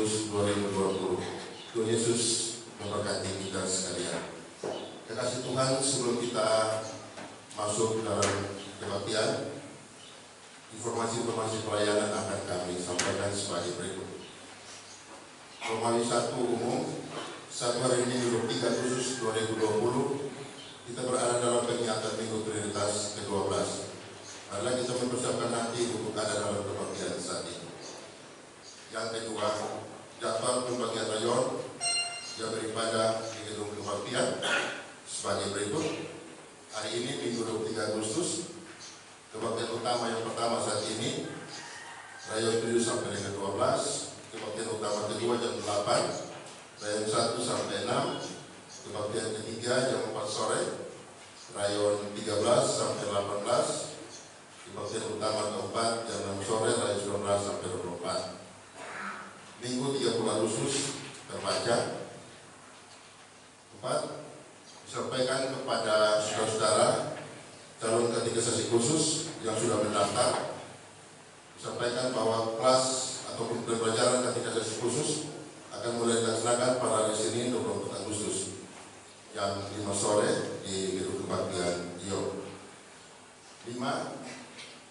Agustus 2020. Tuhan Yesus memberkati kita sekalian. Kekasih Tuhan, sebelum kita masuk dalam kebaktian, informasi pelayanan akan kami sampaikan sebagai berikut. Romawi 1 umum, 1 hari Minggu 3 Agustus 2020, kita berada dalam kegiatan Minggu Trinitas ke-12. Marilah kita mempersiapkan hati untuk ada dalam kebaktian saat ini. Yang kedua, jadwal pembagian rayon yang beribadah di gedung kebaktian sebagai berikut. Hari ini Minggu 23 Agustus, kebaktian utama yang pertama saat ini rayon 7 sampai dengan 12, kebaktian utama kedua jam 8, rayon 1 sampai 6, kebaktian ketiga jam 4 sore, rayon 13 sampai 18, kebaktian utama keempat jam 6 sore, rayon 19 sampai 24. Minggu 30 Agustus terbaca. 4. Disampaikan kepada saudara-saudara calon katekisasi khusus yang sudah mendaftar, disampaikan bahwa kelas ataupun pembelajaran katekisasi khusus akan mulai dilaksanakan pada hari Senin 24 Agustus jam 5 sore di gedung kebaktian Dio. 5.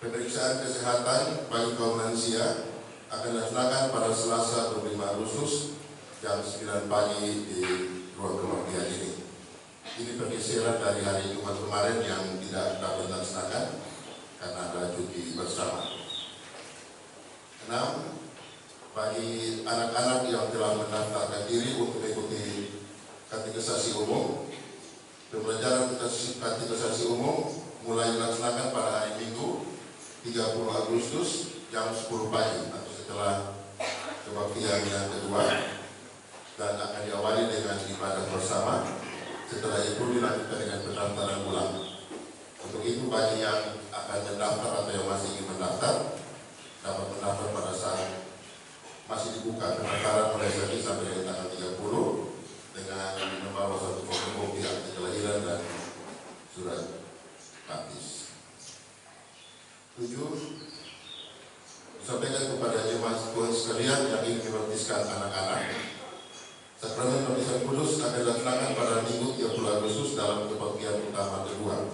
Pemeriksaan kesehatan bagi kaum lansia akan dilaksanakan pada Selasa 25 Agustus jam 9 pagi di ruang kebaktian ini. Ini pergeseran dari hari Jumat kemarin yang tidak dapat dilaksanakan karena ada cuti bersama. 6. Bagi anak-anak yang telah mendaftarkan diri untuk mengikuti katekisasi umum, pembelajaran katekisasi umum mulai dilaksanakan pada hari Minggu 30 Agustus jam 10 pagi atau setelah kebaktian yang kedua, dan akan diawali dengan ibadah bersama. Setelah itu dilanjutkan dengan pendaftaran ulang. Untuk itu bagi yang akan mendaftar atau yang masih ingin mendaftar dapat mendaftar pada saat masih dibuka pendaftaran mulai saat ini sampai dengan tanggal 30 dengan membawa satu fotokopi akte kelahiran dan surat baptis. 7. Disampaikan kepada jemaat Tuhan sekalian yang ingin membaptiskan anak-anak, sakramen baptisan kudus akan dilaksanakan pada Minggu 30 Agustus dalam kebaktian utama kedua.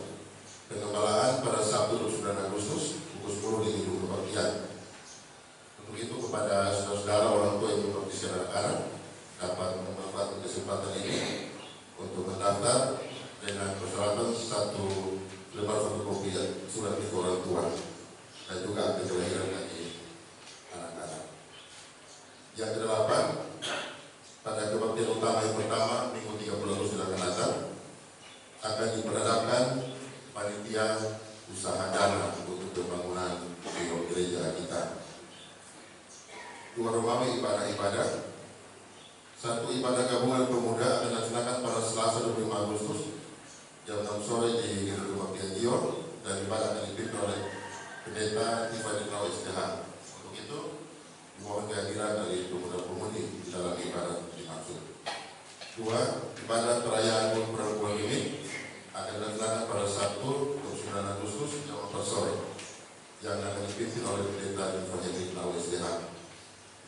Pengembalaan pada Sabtu 29 Agustus pukul 10 di gedung kebaktian. Untuk itu kepada saudara-saudara orang tua yang membaptiskan anak-anak dapat memanfaatkan kesempatan ini untuk mendaftar dengan persyaratan 1 lembar fotokopi surat itu orang tua dan juga akte kelahiran dari anak-anak. Yang ke-8, pada kebaktian utama yang pertama Minggu 30 Agustus yang akan datang akan diperadakan panitia usaha dana untuk pembangunan gereja kita. 2 Romawi ibadah-ibadah. 1. Ibadah gabungan pemuda akan dilaksanakan pada Selasa 25 Agustus jam 6 sore di gedung kebaktian Dio, dan ibadah akan dipimpin oleh Pendeta Tiffany Nau STH. Untuk itu dimohon kehadiran dari pemuda-pemudi di dalam ibadah dimaksud. 2. Ibadah perayaan Hut Perempuan ini akan dilaksanakan pada Sabtu 29 Agustus jam 4 sore yang akan dipimpin oleh Pendeta Tiffany Nau STH.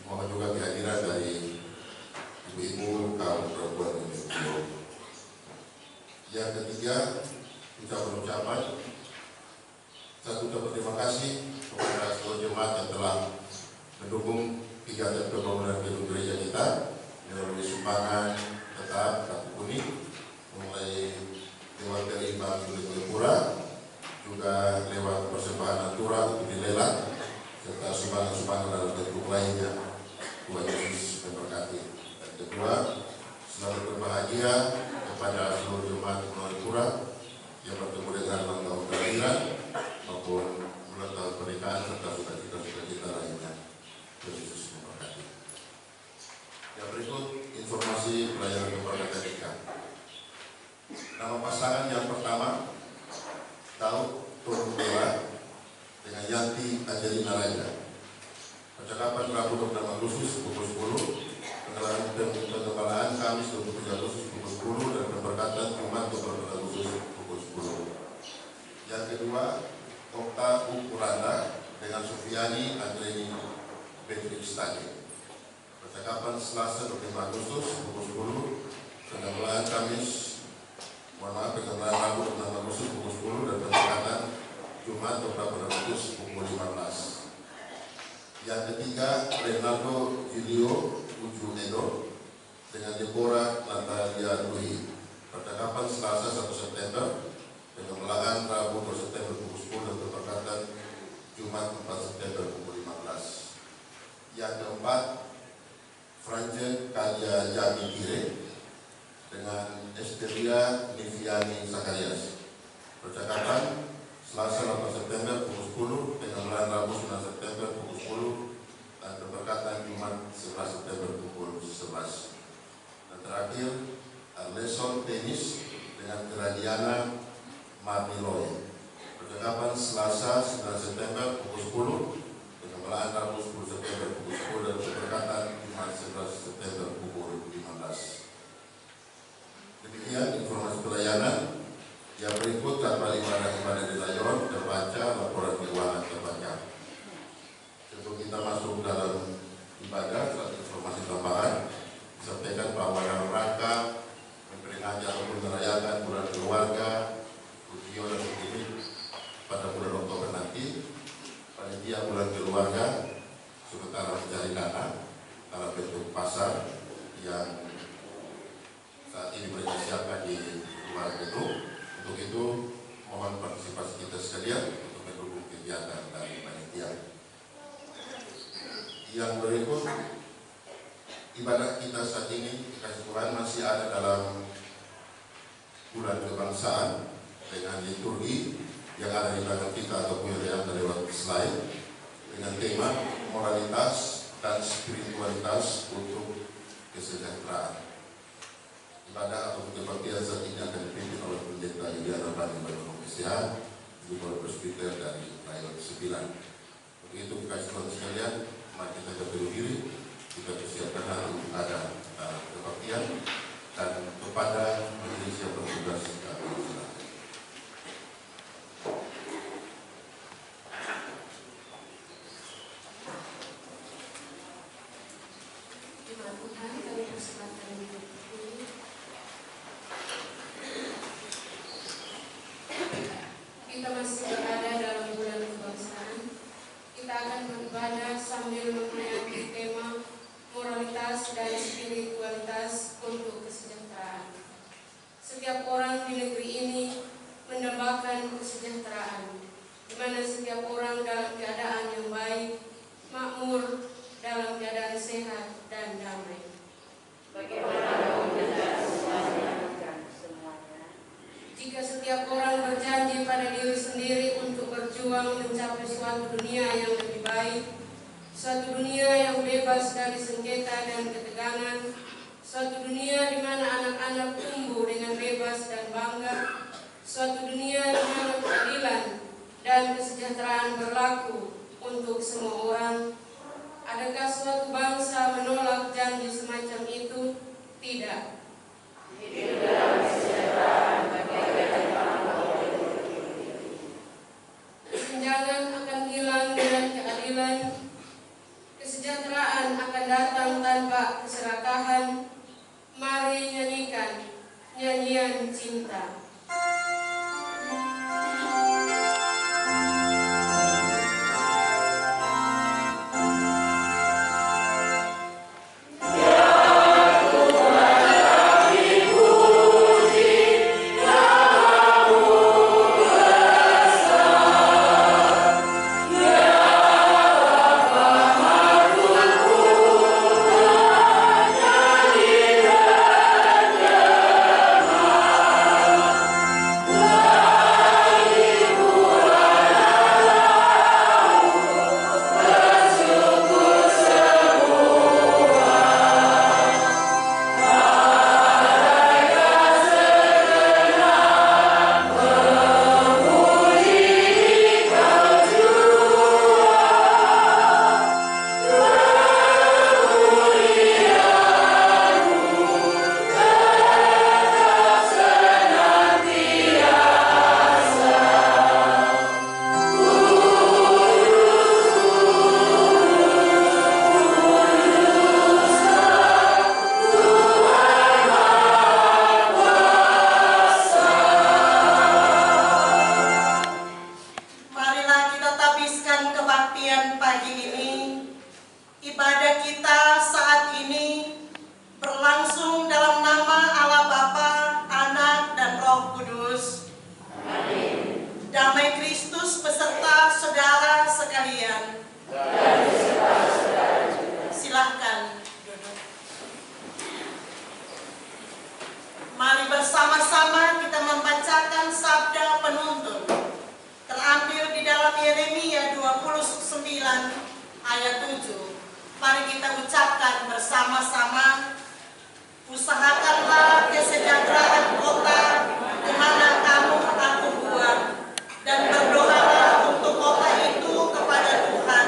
Mohon juga kehadiran dari ibu-ibu kaum perempuan ini. Yang ketiga, ucapan. 1. Berterima kasih kepada seluruh jemaat yang telah mendukung kegiatan pembangunan gedung gereja kita melalui sumbangan tetap kartu kuning, mulai lewat dari Bank Pura, juga lewat persembahan natura untuk dilelang, serta sumbangan-sumbangan dalam bentuk lainnya. Tuhan Yesus memberkati. Dan kedua, selalu berbahagia kepada seluruh jemaat Pura yang bertemu dengan ulang tahun kelahiran maupun ulang tahun pernikahan serta sukacita lainnya. Tuhan Yesus memberkati. Yang berikut informasi pelayanan keluarga kita. Nama pasangan yang pertama Daud Torundewa dengan Yanti Angelina Raja. Percakapan Rabu 26 Agustus pukul 10, pengembalaan Kamis 23 Agustus pukul 10, dan pemberkatan Jumat 24 Agustus pukul 10. Yang kedua, Okta Ukuranda dengan Sufiani Andrei Beatrix Tadi. Percakapan Selasa 25 Agustus pukul 10, pengambilan Kamis, pengambilan Rabu 6 Agustus pukul 10, dan percakapan Jumat 28 Agustus pukul 15. Yang ketiga, Renaldo Julio Uju Edo dengan Deborah Natalia Dwi. Percakapan Selasa 1 September, pengambilan Rabu 2 September pukul 10, dan percakapan Jumat 4 September pukul 15. Yang keempat, Franjen Kaja Jami Kire dengan Esteria Niviani Sakarias. Percakapan Selasa 8 September pukul 10, pengambilan Rabu 9 September pukul 10, dan keberkatan Jumat 11 September pukul 11. Dan terakhir, Arleson Tenis dengan Gradiana Marniloy. Percakapan Selasa 9 September pukul 10, pengambilan Rabu 10 September pukul 10, dan keberkatan Jumat 11 September pukul 15. Demikian informasi pelayanan. Yang berikut tanpa ibadah di Layon terbaca laporan keuangan terbaca. Sebelum kita masuk dalam ibadah, informasi tambahan disampaikan bahwa dalam rangka memperingati ataupun merayakan bulan keluarga Ujian dan ini pada bulan Oktober nanti, panitia bulan keluarga sementara mencari dana dalam bentuk pasar yang saat ini bersiapkan di luar gedung. Untuk itu, mohon partisipasi kita sekalian untuk mendukung kegiatan dari panitia. Yang berikut, ibadah kita saat ini dikasih Tuhan masih ada dalam bulan kebangsaan dengan liturgi yang ada di belakang kita ataupun yang ada lewat slide dengan tema moralitas dan spiritualitas untuk kesejahteraan. Ibadah atau kebaktian saat ini akan dipimpin oleh Pendeta Yuliana Bani Bandung SDA, Jumlah Presbiter dari Layon 9. Untuk itu, kasih Tuhan sekalian, mari kita berdiri diri, kita persiapkan untuk ada kebaktian dan kepada majelis yang bertugas kami silakan. Terima Tuhan, kami persembahkan hidup ini. Kita masih berada dalam bulan kebangsaan. Kita akan beribadah sambil memperingati tema moralitas dan spiritualitas untuk kesejahteraan. Setiap orang di negeri ini mendambakan kesejahteraan, di mana setiap orang dalam keadaan yang baik, makmur, dalam keadaan sehat dan damai. Bagaimana jika setiap orang berjanji pada diri sendiri untuk berjuang mencapai suatu dunia yang lebih baik, suatu dunia yang bebas dari sengketa dan ketegangan, suatu dunia di mana anak-anak tumbuh dengan bebas dan bangga, suatu dunia di mana keadilan dan kesejahteraan berlaku untuk semua orang. Adakah suatu bangsa menolak janji semacam itu? Tidak. Hidup dalam kesejahteraan bagaikan kesenjangan akan hilang dengan keadilan. Kesejahteraan akan datang tanpa keserakahan. Mari nyanyikan nyanyian cinta. Mari kita ucapkan bersama-sama, usahakanlah kesejahteraan kota di mana kamu aku buat, dan berdoalah untuk kota itu kepada Tuhan,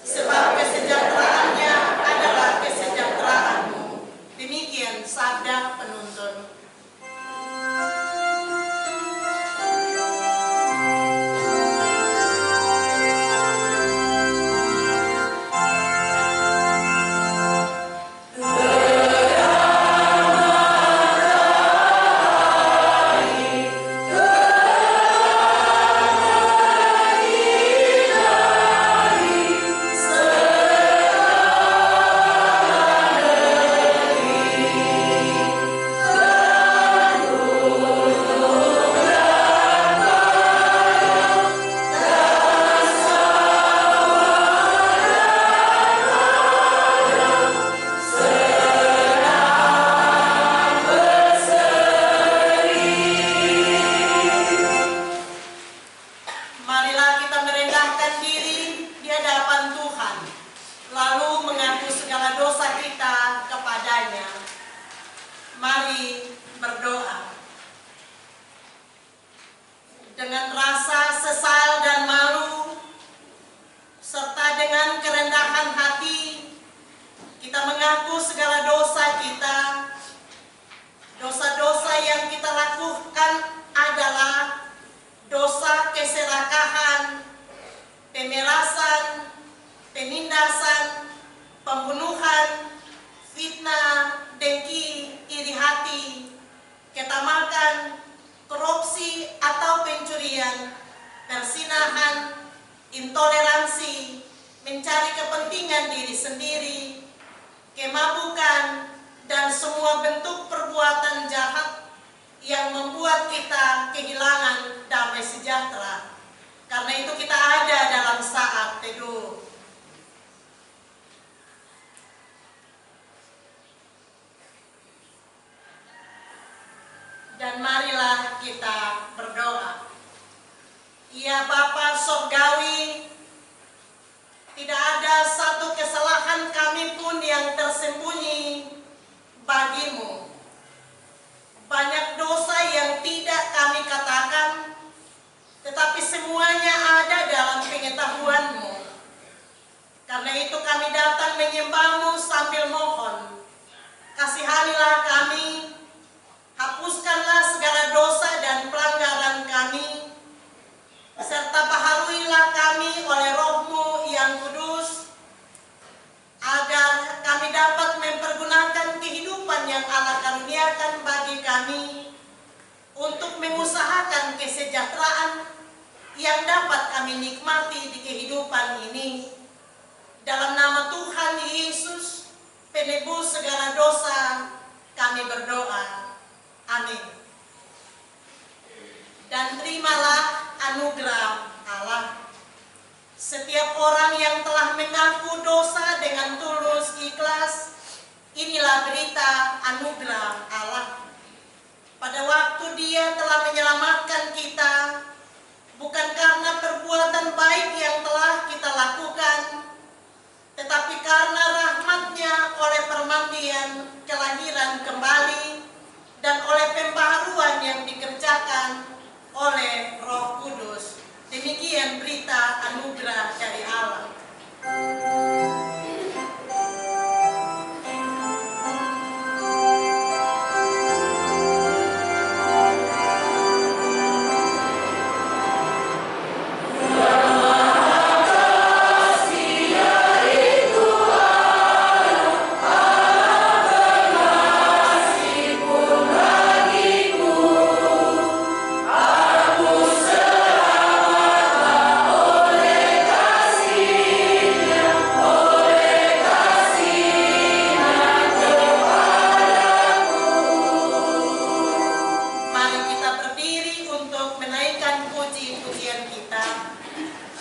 sebab kesejahteraannya adalah kesejahteraanmu. Demikian sabda penuntun. Marilah kita merendahkan diri di hadapan Tuhan, lalu mengaku segala dosa kita kepadanya. Mari berdoa. Dengan rasa sesal dan malu, serta dengan kerendahan hati, kita mengaku segala dosa kita. Dosa-dosa yang kita lakukan adalah dosa keserakahan, pemerasan, penindasan, pembunuhan, fitnah, dengki, iri hati, ketamakan, korupsi atau pencurian, persinahan, intoleransi, mencari kepentingan diri sendiri, kemabukan, dan semua bentuk perbuatan jahat yang membuat kita kehilangan damai sejahtera. Karena itu kita ada dalam saat teduh. Dan marilah kita berdoa. Ya Bapa Sorgawi, tidak ada satu kesalahan kami pun yang tersembunyi bagimu. Banyak dosa yang tidak kami katakan, tetapi semuanya ada dalam pengetahuan-Mu. Karena itu kami datang menyembah-Mu sambil mohon, kasihanilah kami, hapuskanlah segala dosa dan pelanggaran kami, serta baharuilah kami oleh Roh-Mu yang kudus, agar kami dapat mempergunakan kehidupan yang Allah karuniakan bagi kami untuk mengusahakan kesejahteraan yang dapat kami nikmati di kehidupan ini. Dalam nama Tuhan Yesus, penebus segala dosa, kami berdoa. Amin. Dan terimalah anugerah Allah. Setiap orang yang telah mengaku dosa dengan tulus ikhlas, inilah berita anugerah Allah. Pada waktu Dia telah menyelamatkan kita, bukan karena perbuatan baik yang telah kita lakukan, tetapi karena rahmat-Nya oleh permandian kelahiran kembali dan oleh pembaharuan yang dikerjakan oleh Roh Kudus. Demikian berita anugerah dari Allah.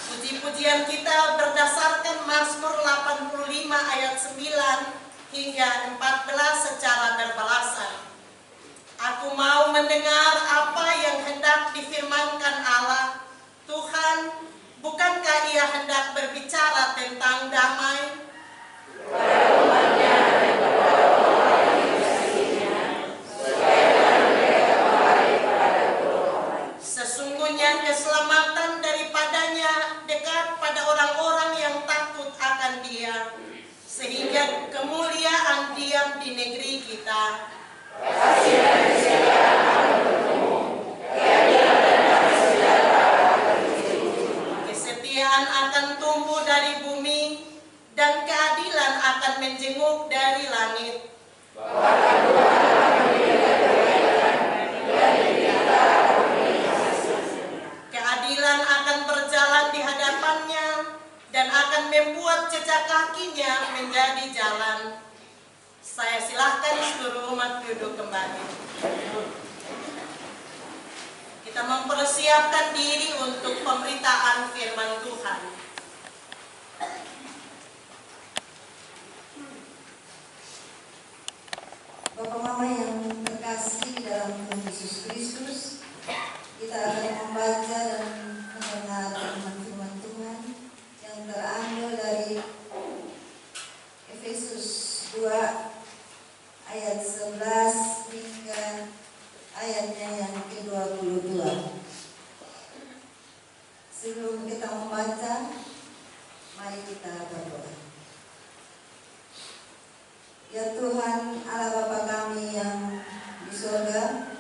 Puji-pujian kita berdasarkan Mazmur 85 ayat 9 hingga 14 secara berbalasan. Aku mau mendengar apa yang hendak difirmankan Allah. Tuhan, bukankah Ia hendak berbicara tentang damai? Dia, sehingga kemuliaan diam di negeri kita. Kesetiaan akan tumbuh dari bumi, dan keadilan akan menjenguk dari langit. Keadilan akan berjalan di hadapannya, dan akan membuat jejak kakinya menjadi jalan. Saya silahkan seluruh umat duduk kembali. Kita mempersiapkan diri untuk pemberitaan firman Tuhan. Bapak Mama yang terkasih dalam Tuhan Yesus Kristus, kita akan membaca dan mendengar firman Tuhan yang terambil dari Efesus 2 ayat 11 hingga ayatnya yang ke-22. Sebelum kita membaca, mari kita berdoa. Ya Tuhan Allah Bapa kami yang di surga,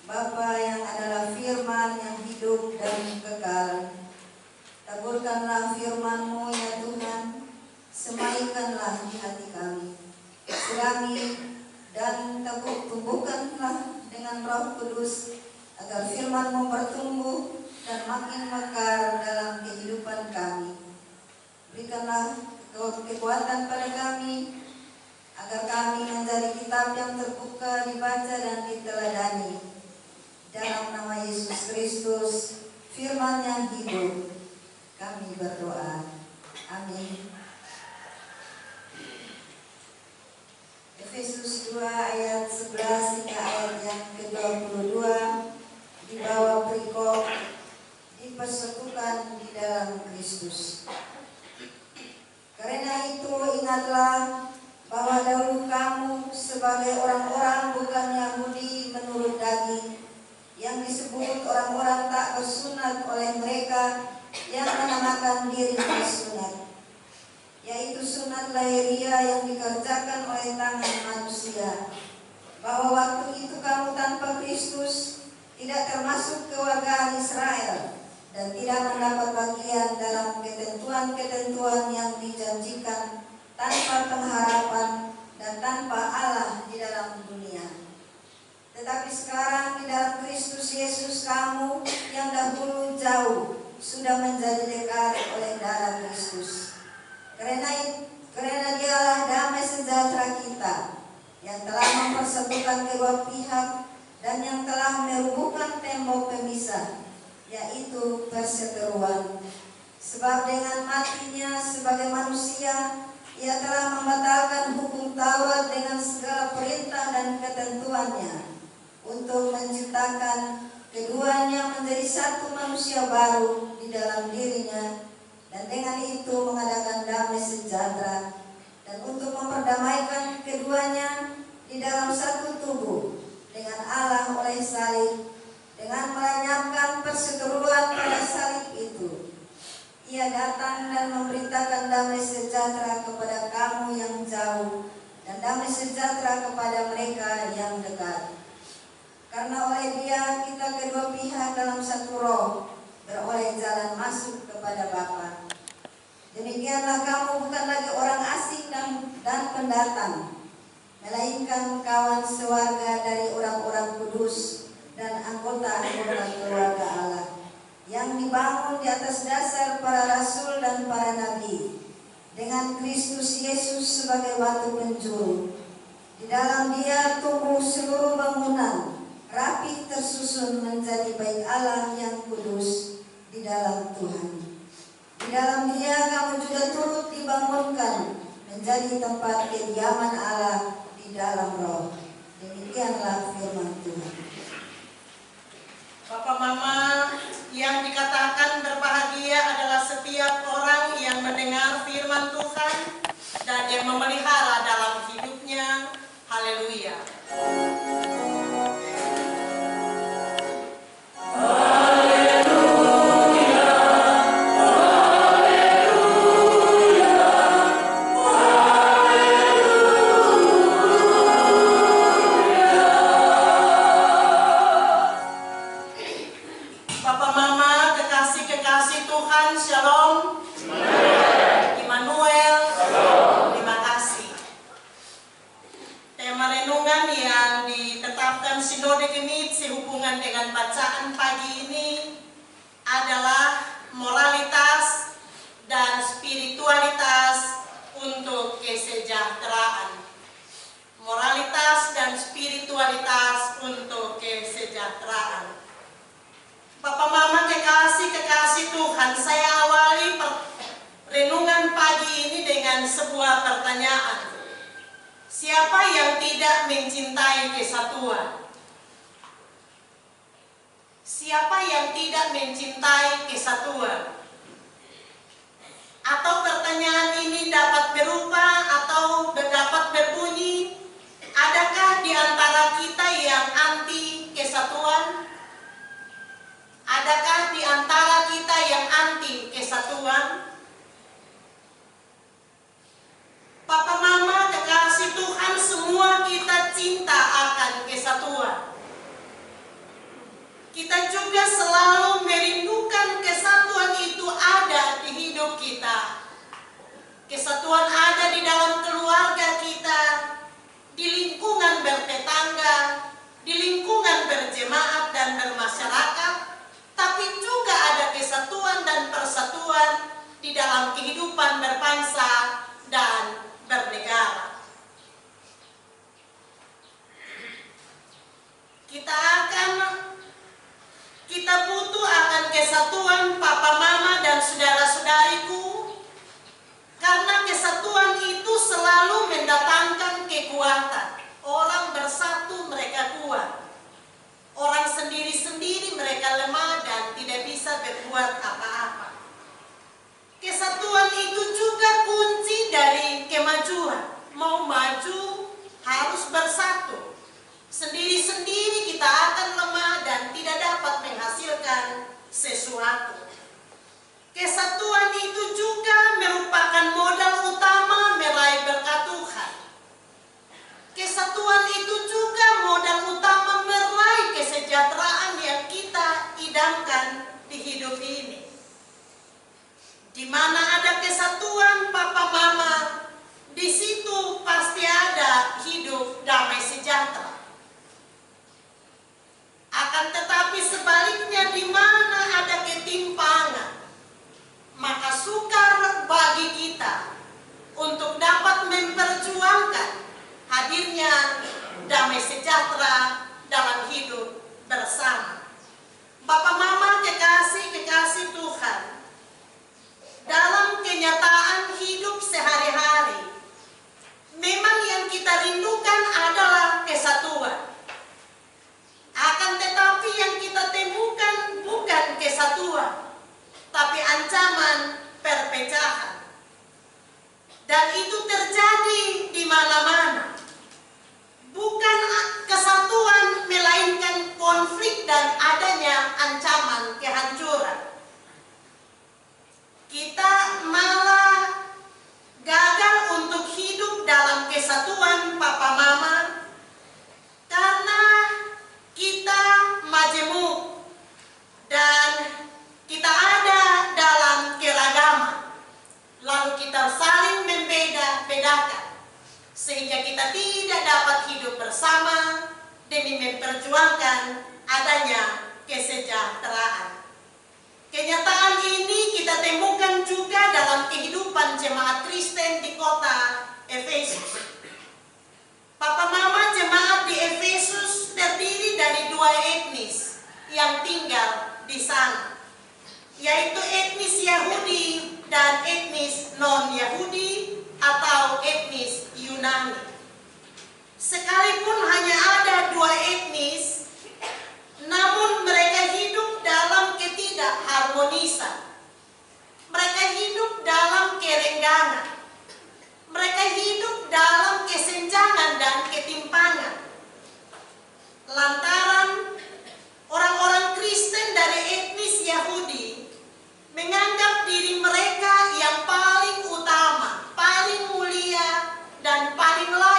Bapa yang adalah firman yang hidup dan kekal, taburkanlah firman-Mu ya Tuhan, semaikanlah di hati kami, sirami dan tumbuhkanlah dengan Roh Kudus, agar firman-Mu bertumbuh dan makin mekar dalam kehidupan kami. Berikanlah kekuatan pada kami, agar kami menjadi kitab yang terbuka, dibaca dan diteladani. Dalam nama Yesus Kristus, firman yang hidup, kami berdoa. Amin. Efesus 2 ayat 11 hingga ayat yang ke-22 di bawah perikop dipersekutukan di dalam Kristus. Karena itu ingatlah bahwa dahulu kamu sebagai orang-orang bukan Yahudi menurut daging, yang disebut orang-orang tak bersunat oleh mereka yang menamakan diri bersunat, yaitu sunat lahiriah yang dikerjakan oleh tangan manusia, bahwa waktu itu kamu tanpa Kristus tidak termasuk kewargaan Israel dan tidak mendapat bagian dalam ketentuan-ketentuan yang dijanjikan, tanpa pengharapan dan tanpa Allah di dalam dunia. Tetapi sekarang di dalam Kristus Yesus kamu yang dahulu jauh sudah menjadi dekat oleh darah Kristus. Karena Dialah damai sejahtera kita, yang telah mempersatukan kedua pihak dan yang telah merubuhkan tembok pemisah, yaitu perseteruan. Sebab dengan matinya sebagai manusia, Ia telah membatalkan hukum Taurat dengan segala perintah dan ketentuannya, untuk menciptakan keduanya menjadi satu manusia baru di dalam dirinya, dan dengan itu mengadakan damai sejahtera, dan untuk memperdamaikan keduanya di dalam satu tubuh dengan Allah oleh salib, dengan melenyapkan perseteruan pada salib itu. Ia datang dan memberitakan damai sejahtera kepada kamu yang jauh, dan damai sejahtera kepada mereka yang dekat. Karena oleh Dia kita kedua pihak dalam satu roh beroleh jalan masuk kepada Bapa. Demikianlah kamu bukan lagi orang asing dan pendatang, melainkan kawan sewarga dari orang-orang kudus dan anggota-anggota keluarga Allah, yang dibangun di atas dasar para rasul dan para nabi, dengan Kristus Yesus sebagai batu penjuru. Di dalam Dia tumbuh seluruh bangunan, rapi tersusun menjadi bait Allah yang kudus di dalam Tuhan. Di dalam Dia kamu juga turut dibangunkan menjadi tempat kediaman Allah di dalam Roh. Demikianlah firman Tuhan. Bapak Mama, yang dikatakan berbahagia adalah setiap orang yang mendengar firman Tuhan dan yang memelihara dalam hidupnya. Haleluya. hubungan dengan bacaan pagi ini adalah moralitas dan spiritualitas untuk kesejahteraan. Moralitas dan spiritualitas untuk kesejahteraan. Bapak Mama kekasih Tuhan, saya awali renungan pagi ini dengan sebuah pertanyaan. Siapa yang tidak mencintai kesatuan? Siapa yang tidak mencintai kesatuan? Atau pertanyaan ini dapat berupa atau dapat berbunyi, adakah di antara kita yang anti kesatuan? Adakah di antara kita yang anti kesatuan? Papa Mama kekasih Tuhan, semua kita cinta akan kesatuan. Kita juga selalu merindukan kesatuan itu ada di hidup kita. Kesatuan ada di dalam keluarga kita, di lingkungan bertetangga, di lingkungan berjemaat dan bermasyarakat, tapi juga ada kesatuan dan persatuan di dalam kehidupan berbangsa dan bernegara. Kita butuh akan kesatuan Papa Mama dan saudara-saudariku, karena kesatuan itu selalu mendatangkan kekuatan. Orang bersatu mereka kuat. Orang sendiri-sendiri mereka lemah dan tidak bisa berbuat apa-apa. Kesatuan itu juga kunci dari kemajuan. Mau maju harus bersatu. Sendiri-sendiri kita akan lemah dan tidak dapat menghasilkan sesuatu. Kesatuan itu juga merupakan modal utama meraih berkat Tuhan. Kesatuan itu juga modal utama meraih kesejahteraan yang kita idamkan di hidup ini. Di mana ada kesatuan Papa Mama, di situ pasti ada hidup damai sejahtera. Akan tetapi sebaliknya, di mana ada ketimpangan, maka sukar bagi kita untuk dapat memperjuangkan hadirnya damai sejahtera dalam hidup bersama. Bapak Mama kekasih Tuhan, dalam kenyataan hidup sehari-hari, memang yang kita rindukan adalah kesatuan. Akan tetapi yang kita temukan bukan kesatuan, tapi ancaman perpecahan. Dan itu terjadi di mana-mana. Bukan kesatuan, melainkan konflik dan adanya ancaman kehancuran. Kita malah gagal untuk hidup dalam kesatuan Papa Mama karena kita majemuk dan kita ada dalam keragaman. Lalu kita saling membeda-bedakan sehingga kita tidak dapat hidup bersama demi memperjuangkan adanya kesejahteraan. Kenyataan ini kita temukan juga dalam kehidupan jemaat Kristen di kota Efesus. Papa Mama, jemaat di Efesus terdiri dari dua etnis yang tinggal di sana, yaitu etnis Yahudi dan etnis non-Yahudi atau etnis Yunani. Sekalipun hanya ada dua etnis, namun mereka hidup dalam ketidakharmonisan. Mereka hidup dalam kerenggangan. Mereka hidup dalam kesenjangan dan ketimpangan. Lantaran orang-orang Kristen dari etnis Yahudi menganggap diri mereka yang paling utama, paling mulia, dan paling layak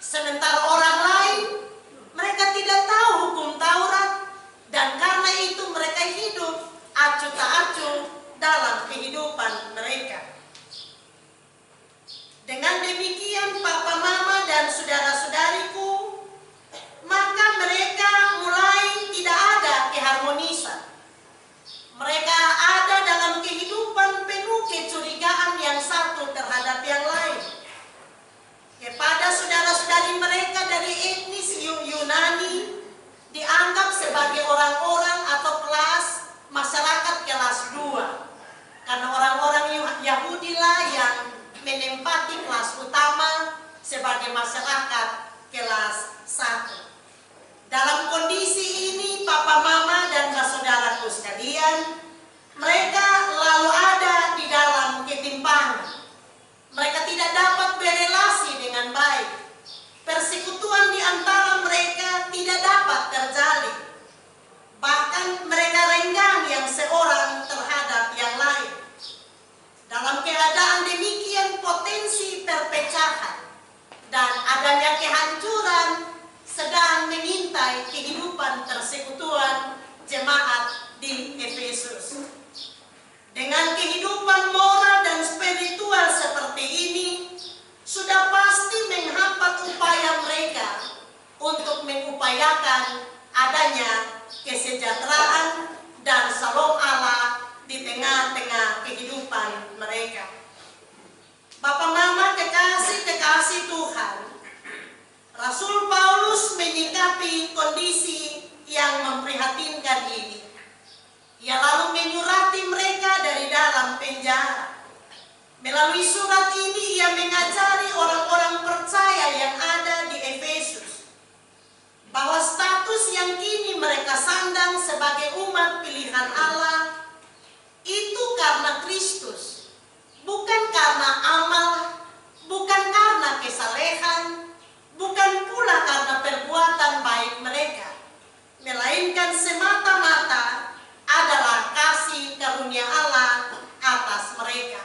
Sementara orang lain, mereka tidak tahu hukum Taurat, dan karena itu mereka hidup acuh tak acuh dalam kehidupan mereka. Dengan demikian, papa, mama, dan saudara-saudariku, maka mereka mulai tidak ada keharmonisan. Mereka ada dalam kehidupan penuh kecurigaan yang satu terhadap yang lain. Kepada saudara-saudari mereka dari etnis Yunani dianggap sebagai orang-orang atau kelas masyarakat kelas 2. Karena orang-orang Yahudi lah yang menempati kelas utama sebagai masyarakat kelas 1. Dalam kondisi ini, papa, mama, dan saudaraku sekalian, mereka lalu ada di dalam ketimpangan. Mereka tidak dapat berelasi dengan baik. Persekutuan di antara mereka tidak dapat terjalin. Bahkan mereka renggang yang seorang terhadap yang lain. Dalam keadaan demikian, potensi perpecahan dan adanya kehancuran sedang mengintai kehidupan persekutuan jemaat di Efesus. Dengan kehidupan moral dan spiritual seperti ini, sudah pasti menghambat upaya mereka untuk mengupayakan adanya kesejahteraan dan shalom Allah di tengah-tengah kehidupan mereka. Bapak, mama, kekasih Tuhan, Rasul Paulus menyikapi kondisi yang memprihatinkan ini. Ia lalu menyurati mereka dari dalam penjara. Melalui surat ini ia mengajari orang-orang percaya yang ada di Efesus bahwa status yang kini mereka sandang sebagai umat pilihan Allah itu karena Kristus, bukan karena amal, bukan karena kesalehan, bukan pula karena perbuatan baik mereka, melainkan semata-mata adalah kasih karunia Allah atas mereka.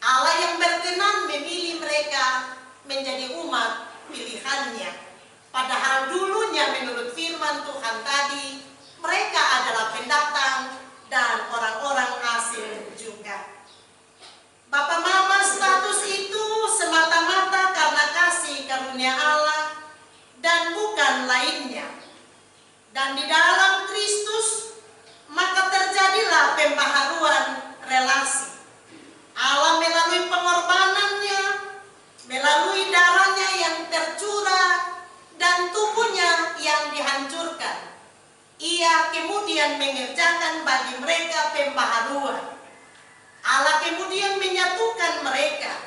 Allah yang berkenan memilih mereka menjadi umat pilihannya. Padahal dulunya menurut firman Tuhan tadi, mereka adalah pendatang dan orang-orang asing juga. Bapak, mama, status itu semata-mata karena kasih karunia Allah dan bukan lainnya. Dan di dalam Kristus maka terjadilah pembaharuan relasi. Allah melalui pengorbanannya, melalui darahnya yang tercurah dan tubuhnya yang dihancurkan, ia kemudian mengerjakan bagi mereka pembaharuan. Allah kemudian menyatukan mereka,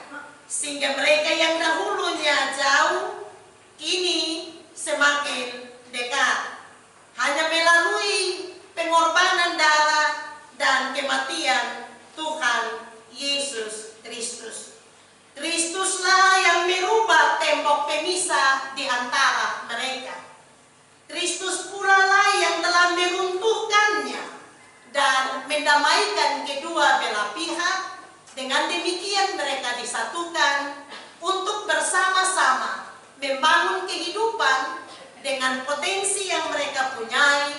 sehingga mereka yang dahulunya jauh, kini semakin dekat. Hanya melalui pengorbanan darah dan kematian Tuhan Yesus Kristus. Kristuslah yang merubah tembok pemisah di antara mereka. Kristus pula lah yang telah meruntuhkannya dan mendamaikan kedua belah pihak. Dengan demikian mereka disatukan untuk bersama-sama membangun kehidupan dengan potensi yang mereka punyai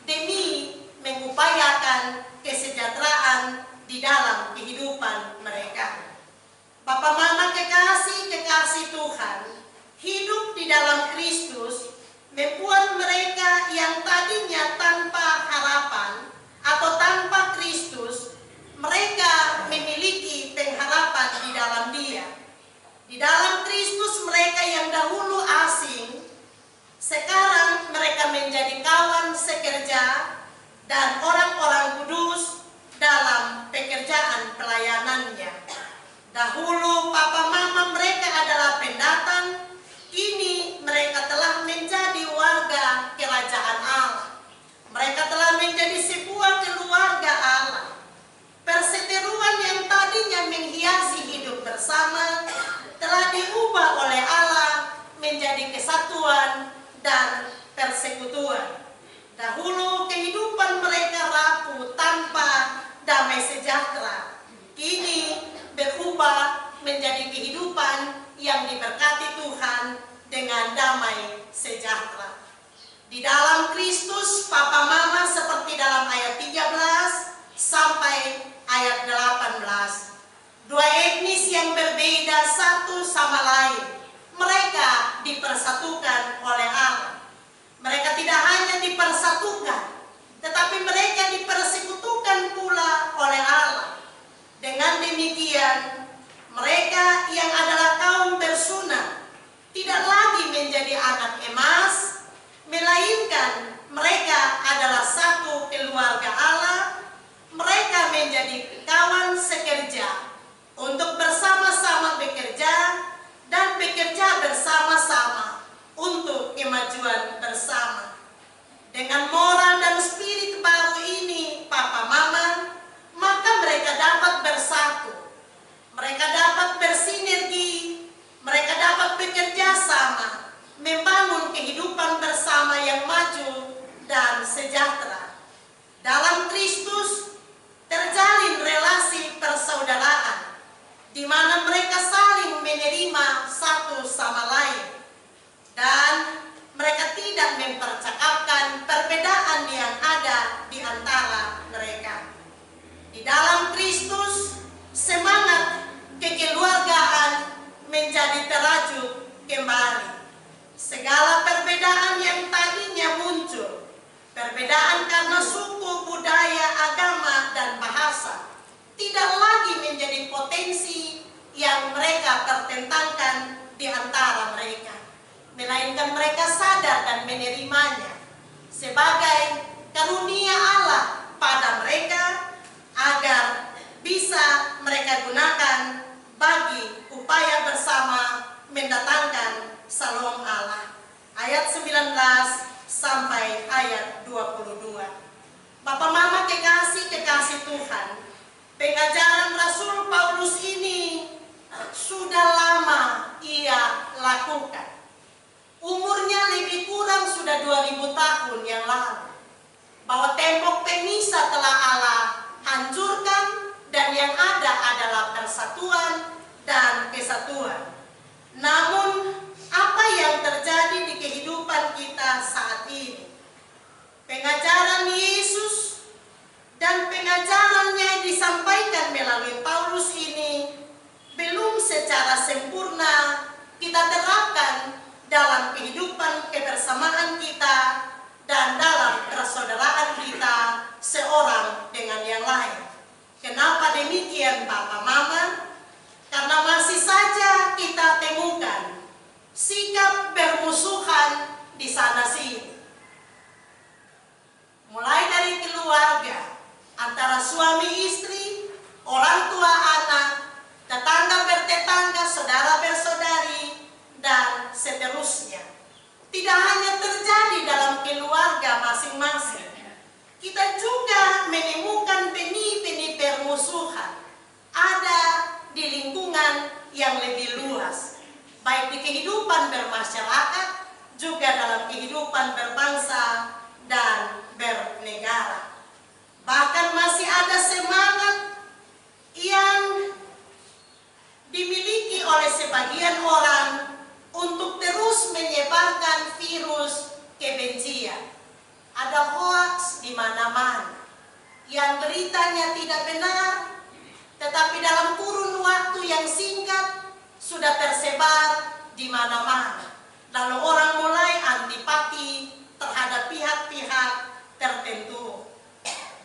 demi mengupayakan kesejahteraan di dalam kehidupan mereka. Bapak, mama, kekasih Tuhan, hidup di dalam Kristus membuat mereka yang tadinya tanpa harapan atau tanpa Kristus, mereka memiliki pengharapan di dalam Dia. Di dalam Kristus mereka yang dahulu asing, sekarang mereka menjadi kawan sekerja dan orang-orang kudus dalam pekerjaan pelayanannya. Dahulu papa mama mereka adalah pendatang, kini mereka telah menjadi warga kerajaan Allah. Mereka telah menjadi sebuah keluarga Allah. Perseteruan yang tadinya menghiasi hidup bersama telah diubah oleh Allah menjadi kesatuan dan persekutuan. Dahulu kehidupan mereka rapuh tanpa damai sejahtera, kini berubah menjadi kehidupan yang diberkati Tuhan dengan sejahtera. Di dalam Kristus, Papa Mama, seperti dalam ayat 13 sampai ayat 18. Dua etnis yang berbeda satu sama lain, mereka dipersatukan oleh Allah. Mereka tidak hanya dipersatukan, tetapi mereka dipersekutukan pula oleh Allah. Dengan demikian, mereka yang adalah kaum bersunat tidak lagi menjadi anak emas, melainkan mereka adalah satu keluarga Allah. Mereka menjadi kawan sekerja untuk bersama-sama bekerja dan bekerja bersama-sama untuk kemajuan bersama. Dengan moral dan spirit baru ini, Papa Mama, maka mereka dapat bersatu. Mereka dapat bersinergi, mereka dapat bekerja sama, membangun kehidupan bersama yang maju dan sejahtera. Dalam Kristus terjalin relasi persaudaraan, di mana mereka saling menerima satu sama lain, dan mereka tidak mempercakapkan perbedaan yang ada di antara mereka. Di dalam Kristus, semangat kekeluargaan menjadi terajut kembali. Segala perbedaan yang tadinya muncul, perbedaan karena suku, budaya, agama, dan bahasa, tidak lagi menjadi potensi yang mereka pertentangkan di antara mereka, melainkan mereka sadar dan menerimanya sebagai karunia Allah pada mereka, agar bisa mereka gunakan bagi upaya bersama mendatangkan Shalom Allah. Ayat 19 sampai ayat 22. Bapak Mama kekasih Tuhan, pengajaran Rasul Paulus ini sudah lama ia lakukan. Umurnya lebih kurang sudah 2000 tahun yang lalu. Bahwa tembok pemisah telah Allah hancurkan, dan yang ada adalah persatuan dan kesatuan. Namun apa yang terjadi di kehidupan kita saat ini? Pengajaran Yesus dan pengajarannya yang disampaikan melalui Paulus ini belum secara sempurna kita terapkan dalam kehidupan kebersamaan kita dan dalam persaudaraan kita seorang dengan yang lain. Kenapa demikian, Bapak Mama? Karena masih saja kita temukan sikap bermusuhan di sana sini. Mulai dari keluarga, antara suami istri, orang tua anak, tetangga bertetangga, saudara bersaudari, dan seterusnya. Tidak hanya terjadi dalam keluarga masing-masing, kita juga menemukan benih-benih permusuhan ada di lingkungan yang lebih luas, baik di kehidupan bermasyarakat, juga dalam kehidupan berbangsa dan bernegara. Bahkan masih ada semangat yang dimiliki oleh sebagian orang untuk terus menyebarkan virus kebencian. Ada hoax di mana-mana yang beritanya tidak benar, tetapi dalam kurun waktu yang singkat sudah tersebar di mana-mana. Lalu orang mulai antipati terhadap pihak-pihak tertentu.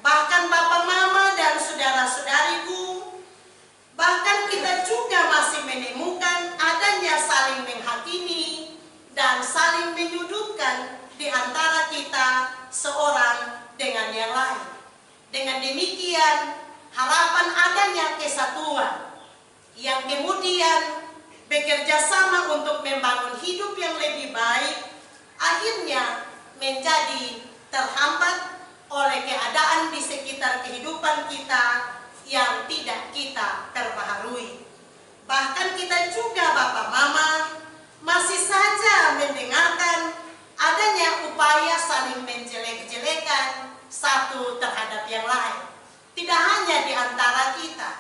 Bahkan Bapak Mama dan saudara-saudariku, bahkan kita juga masih menemukan adanya saling menghakimi dan saling menyudutkan di antara kita seorang dengan yang lain. Dengan demikian, harapan adanya kesatuan yang kemudian bekerja sama untuk membangun hidup yang lebih baik, akhirnya menjadi terhambat oleh keadaan di sekitar kehidupan kita yang tidak kita perbaharui. Bahkan kita juga, Bapak Mama, masih saja mendengarkan adanya upaya saling menjelek-jelekan satu terhadap yang lain. Tidak hanya di antara kita,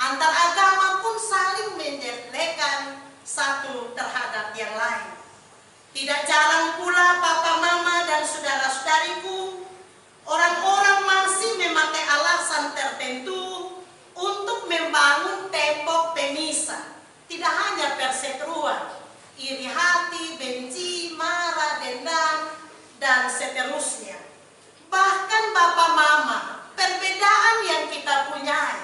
antar agama pun saling menjelekkan satu terhadap yang lain. Tidak jarang pula papa, mama, dan saudara-saudariku, orang-orang masih memakai alasan tertentu untuk membangun tembok pemisah. Tidak hanya perseteruan, iri hati, benci, marah, dendam, dan seterusnya. Bahkan papa, mama, perbedaan yang kita punyai,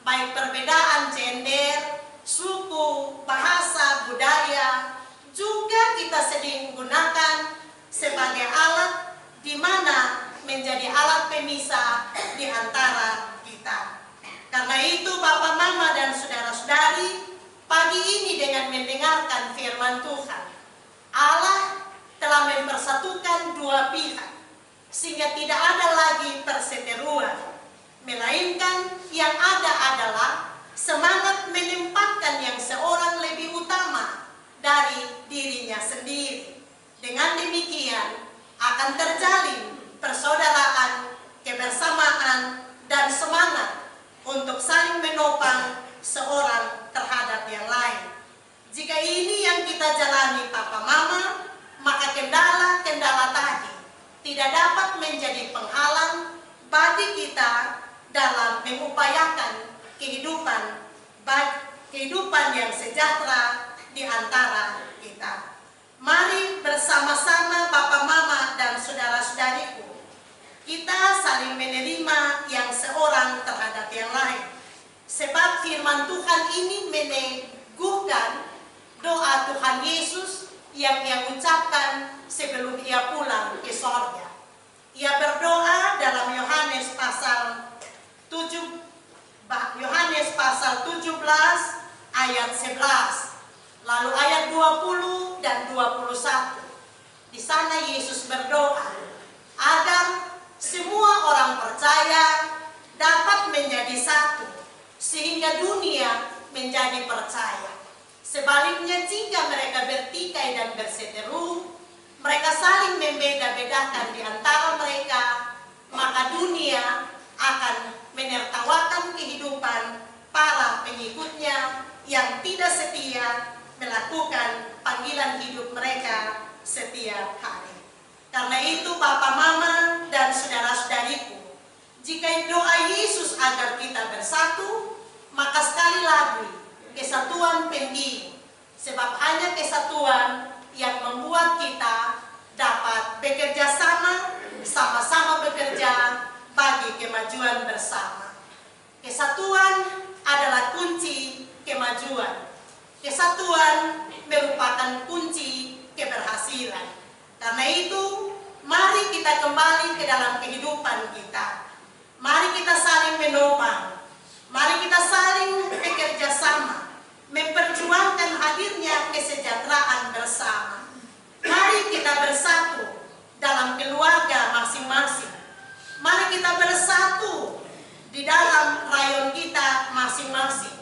baik perbedaan gender, suku, bahasa, budaya, juga kita sering gunakan sebagai alat di mana menjadi alat pemisah di antara kita. Karena itu Bapak, Mama, dan saudara-saudari, pagi ini dengan mendengarkan firman Tuhan, Allah telah mempersatukan dua pihak sehingga tidak ada lagi perseteruan, melainkan yang ada adalah semangat menempatkan yang seorang lebih utama dari dirinya sendiri. Dengan demikian akan terjalin persaudaraan, kebersamaan, dan semangat untuk saling menopang seorang terhadap yang lain. Jika ini yang kita jalani Papa Mama, maka kendala-kendala tadi tidak dapat menjadi penghalang bagi kita dalam mengupayakan kehidupan yang sejahtera di antara kita. Mari bersama-sama Bapak, Mama, dan saudara-saudariku, kita saling menerima yang seorang terhadap yang lain. Sebab firman Tuhan ini meneguhkan doa Tuhan Yesus yang ia ucapkan sebelum ia pulang ke sorga. Ia berdoa dalam Yohanes pasal 17 ayat 11. Lalu ayat 20 dan 21. Di sana Yesus berdoa agar semua orang percaya dapat menjadi satu, sehingga dunia menjadi percaya. Sebaliknya jika mereka bertikai dan berseteru, mereka saling membeda-bedakan di antara mereka, maka dunia akan menertawakan kehidupan para pengikutnya yang tidak setia melakukan panggilan hidup mereka setiap hari. Karena itu Bapak, Mama, dan saudara-saudariku, jika doa Yesus agar kita bersatu, maka sekali lagi kesatuan penting. Sebab hanya kesatuan yang membuat kita dapat bekerja sama-sama bekerja bagi kemajuan bersama. Kesatuan adalah kunci kemajuan. Kesatuan merupakan kunci keberhasilan. Karena itu, mari kita kembali ke dalam kehidupan kita. Mari kita saling menopang. Mari kita saling bekerja sama, memperjuangkan hadirnya kesejahteraan bersama. Mari kita bersatu dalam keluarga masing-masing. Mari kita bersatu di dalam rayon kita masing-masing.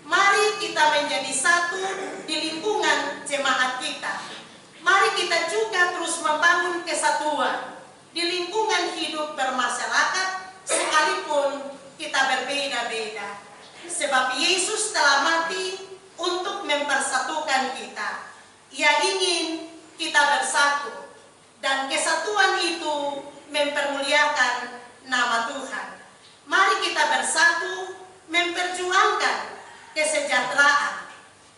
Mari kita menjadi satu di lingkungan jemaat kita. Mari kita juga terus membangun kesatuan di lingkungan hidup bermasyarakat sekalipun kita berbeda-beda. Sebab Yesus telah mati untuk mempersatukan kita. Ia ingin kita bersatu, dan kesatuan itu mempermuliakan nama Tuhan. Mari kita bersatu memperjuangkan kesejahteraan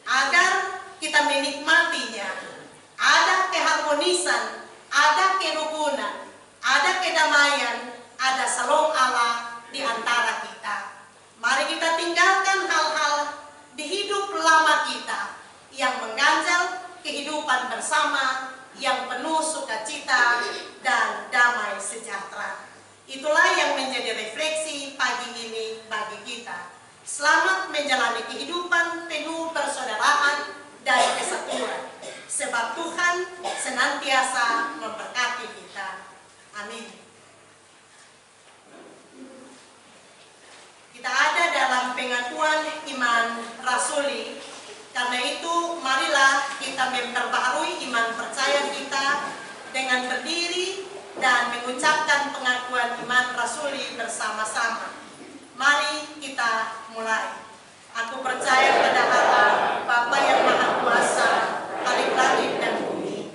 agar kita menikmatinya. Ada keharmonisan, ada kerukunan, ada kedamaian, ada shalom Allah di antara kita. Mari kita tinggalkan hal-hal di hidup lama kita yang mengganjal kehidupan bersama yang penuh sukacita dan damai sejahtera. Itulah yang menjadi refleksi pagi ini bagi kita. Selamat menjalani kehidupan penuh persaudaraan dan kesatuan. Sebab Tuhan senantiasa memberkati kita. Amin. Kita ada dalam pengakuan iman rasuli. Karena itu marilah kita memperbaharui iman percaya kita dengan berdiri dan mengucapkan pengakuan iman rasuli bersama-sama. Mari kita mulai. Aku percaya pada Allah, Bapa yang Maha Kuasa, Khalik langit dan bumi,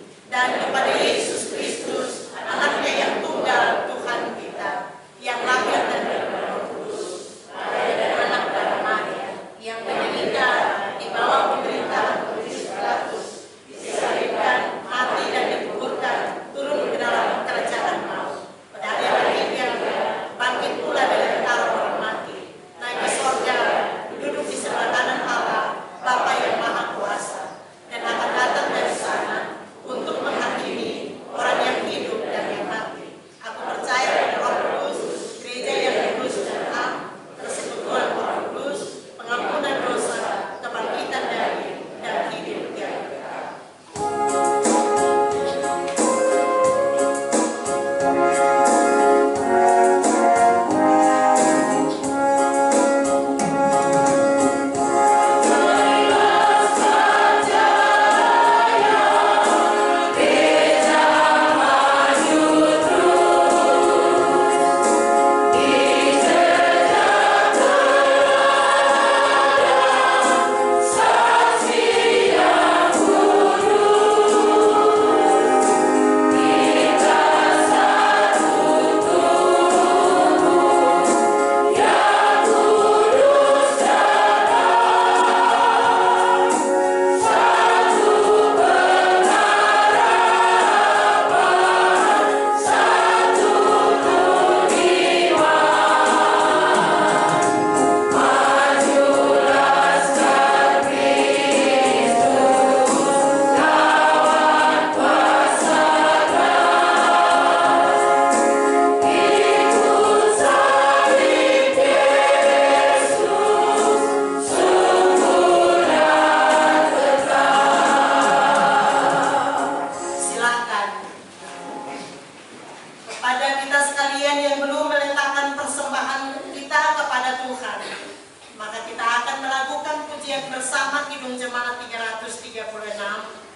136.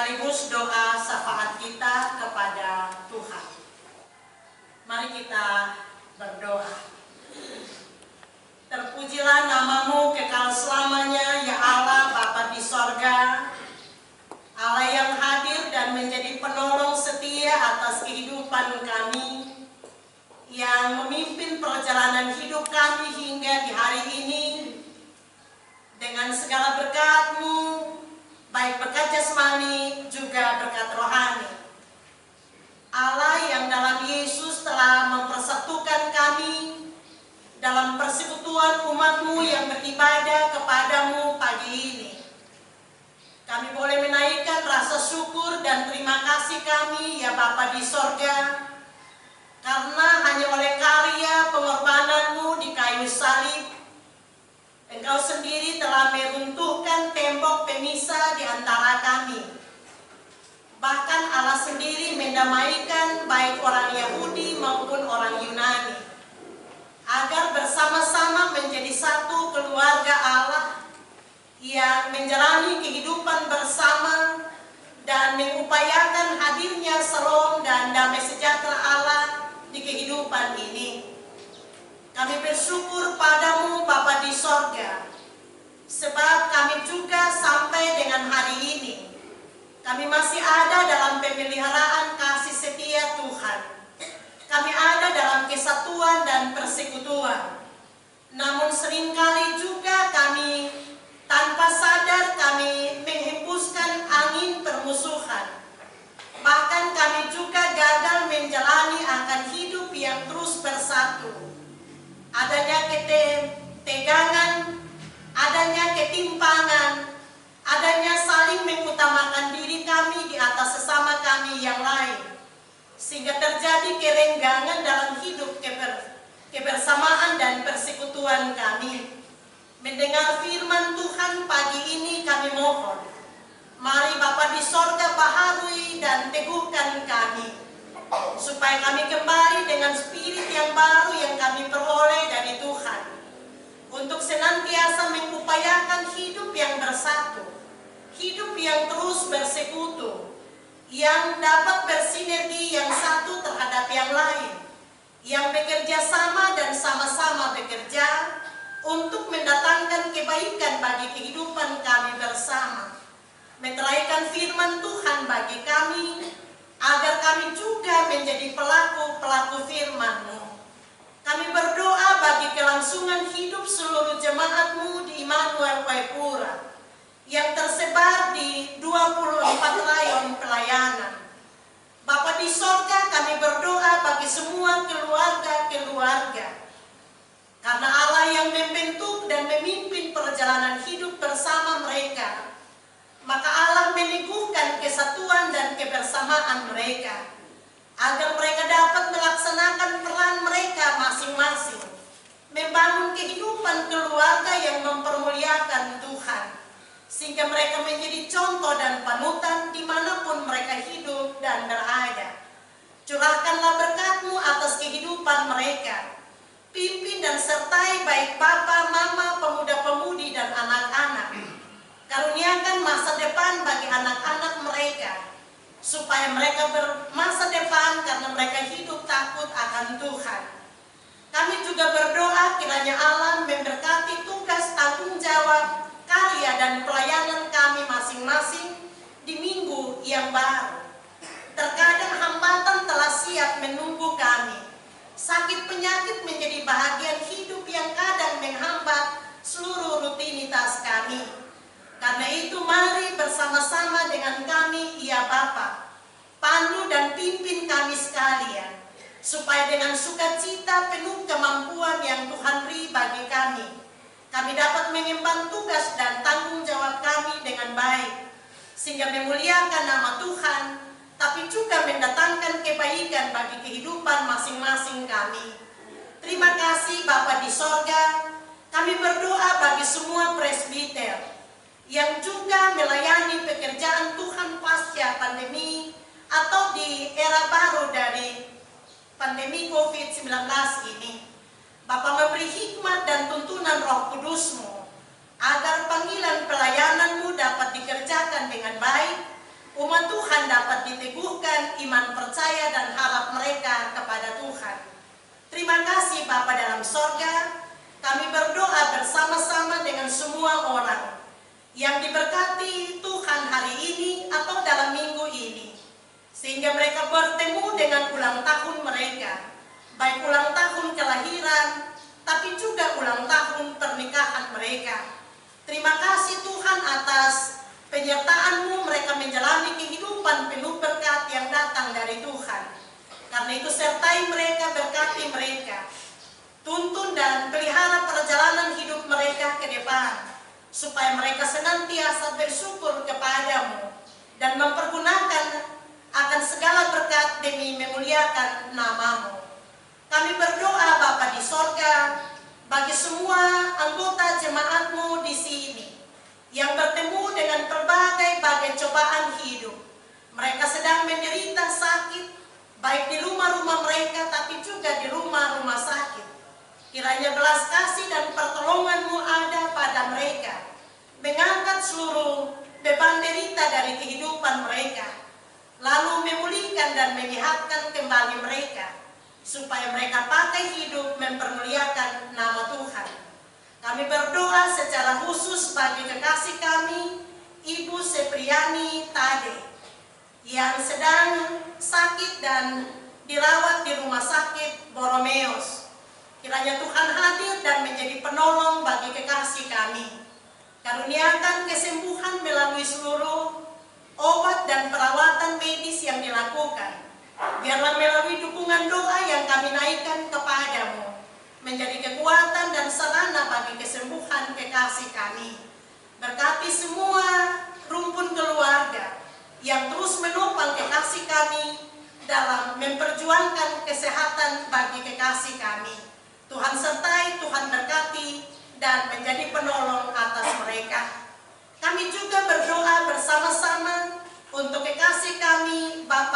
sekaligus doa syafaat kita kepada Tuhan. Mari kita berdoa. Terpujilah namamu kekal selamanya, ya Allah Bapa di sorga, Allah yang hadir dan menjadi penolong setia atas kehidupan kami, yang memimpin perjalanan hidup kami hingga di hari ini, dengan segala berkat-Mu, baik berkat jasmani juga berkat rohani. Allah yang dalam Yesus telah mempersatukan kami dalam persekutuan umat-Mu yang beribadah kepadamu pagi ini. Kami boleh menaikkan rasa syukur dan terima kasih kami, ya Bapa di sorga, karena hanya oleh karya pengorbanan-Mu di kayu salib, Engkau sendiri telah meruntuhkan tembok pemisah di antara kami. Bahkan Allah sendiri mendamaikan baik orang Yahudi maupun orang Yunani, agar bersama-sama menjadi satu keluarga Allah yang menjalani kehidupan bersama dan mengupayakan hadirnya shalom dan damai sejahtera Allah di kehidupan ini. Kami bersyukur padamu Bapa di sorga, sebab kami juga sampai dengan hari ini, kami masih ada dalam pemeliharaan kasih setia Tuhan. Kami ada dalam kesatuan dan persekutuan. Namun seringkali juga kami tanpa sadar kami menghembuskan angin permusuhan. Bahkan kami juga gagal menjalani akan hidup yang terus bersatu. Adanya ketegangan, adanya ketimpangan, adanya saling mengutamakan diri kami di atas sesama kami yang lain, sehingga terjadi kerenggangan dalam hidup kebersamaan dan persekutuan kami. Mendengar firman Tuhan pagi ini kami mohon, mari Bapa di sorga teguhkan kami, supaya kami kembali dengan spirit yang baru yang kami peroleh dari Tuhan, untuk senantiasa mengupayakan hidup yang bersatu, hidup yang terus bersekutu, yang dapat bersinergi yang satu terhadap yang lain, yang bekerja sama dan sama-sama bekerja untuk mendatangkan kebaikan bagi kehidupan kami bersama, meteraikan firman Tuhan bagi kami, agar kami juga menjadi pelaku-pelaku firman-Mu. Kami berdoa bagi kelangsungan hidup seluruh jemaat-Mu di Immanuel Waipura yang tersebar di 24 rayon pelayanan. Bapa di sorga, kami berdoa bagi semua keluarga-keluarga, karena Allah yang membentuk dan memimpin perjalanan hidup bersama mereka, maka Allah meneguhkan kesatuan dan kebersamaan mereka, agar mereka dapat melaksanakan peran mereka masing-masing, membangun kehidupan keluarga yang mempermuliakan Tuhan, sehingga mereka menjadi contoh dan panutan dimanapun mereka hidup dan berada. Curahkanlah berkat-Mu atas kehidupan mereka. Pimpin dan sertai baik Bapa, Mama, pemuda-pemudi dan anak-anak. Karuniakan masa depan bagi anak-anak mereka, supaya mereka bermasa depan karena mereka hidup takut akan Tuhan. Kami juga berdoa kiranya Allah memberkati tugas tanggung jawab, karya dan pelayanan kami masing-masing di minggu yang baru. Terkadang hambatan telah siap menunggu kami. Sakit penyakit menjadi bahagian hidup yang kadang menghambat seluruh rutinitas kami. Karena itu mari bersama-sama dengan kami, ya Bapa, pandu dan pimpin kami sekalian, supaya dengan sukacita penuh kemampuan yang Tuhan beri bagi kami, kami dapat mengemban tugas dan tanggung jawab kami dengan baik, sehingga memuliakan nama Tuhan, tapi juga mendatangkan kebaikan bagi kehidupan masing-masing kami. Terima kasih Bapa di sorga. Kami berdoa bagi semua presbiter yang juga melayani pekerjaan Tuhan pasca pandemi atau di era baru dari pandemi COVID-19 ini. Bapa memberi hikmat dan tuntunan Roh Kudus-Mu, agar panggilan pelayanan-Mu dapat dikerjakan dengan baik, umat Tuhan dapat diteguhkan iman percaya dan harap mereka kepada Tuhan. Terima kasih Bapa dalam sorga. Kami berdoa bersama-sama dengan semua orang yang diberkati Tuhan hari ini atau dalam minggu ini, sehingga mereka bertemu dengan ulang tahun mereka, baik ulang tahun kelahiran, tapi juga ulang tahun pernikahan mereka. Terima kasih Tuhan atas penyertaan-Mu, mereka menjalani kehidupan penuh berkat yang datang dari Tuhan. Karena itu sertai mereka, berkati mereka, tuntun dan pelihara perjalanan hidup mereka ke depan, supaya mereka senantiasa bersyukur kepada-Mu dan mempergunakan akan segala berkat demi memuliakan nama-Mu. Kami berdoa Bapa di sorga bagi semua anggota jemaat-Mu di sini yang bertemu dengan berbagai cobaan hidup. Mereka sedang menderita sakit, baik di rumah-rumah mereka, tapi juga di rumah-rumah sakit. Kiranya belas kasih dan pertolongan-Mu ada pada mereka, mengangkat seluruh beban derita dari kehidupan mereka, lalu memulihkan dan menyehatkan kembali mereka, supaya mereka pakai hidup mempermuliakan nama Tuhan. Kami berdoa secara khusus bagi kekasih kami, Ibu Sepriani Tade, yang sedang sakit dan dirawat di rumah sakit Boromeus. Kiranya Tuhan hadir dan menjadi penolong bagi kekasih kami. Karuniakan kesembuhan melalui seluruh obat dan perawatan medis yang dilakukan. Biarlah melalui dukungan doa yang kami naikkan kepada-Mu, menjadi kekuatan dan sarana bagi kesembuhan kekasih kami. Berkati semua rumpun keluarga yang terus menopang kekasih kami dalam memperjuangkan kesehatan bagi kekasih kami. Tuhan sertai, Tuhan berkati, dan menjadi penolong atas mereka. Kami juga berdoa bersama-sama untuk kekasih kami, Bapak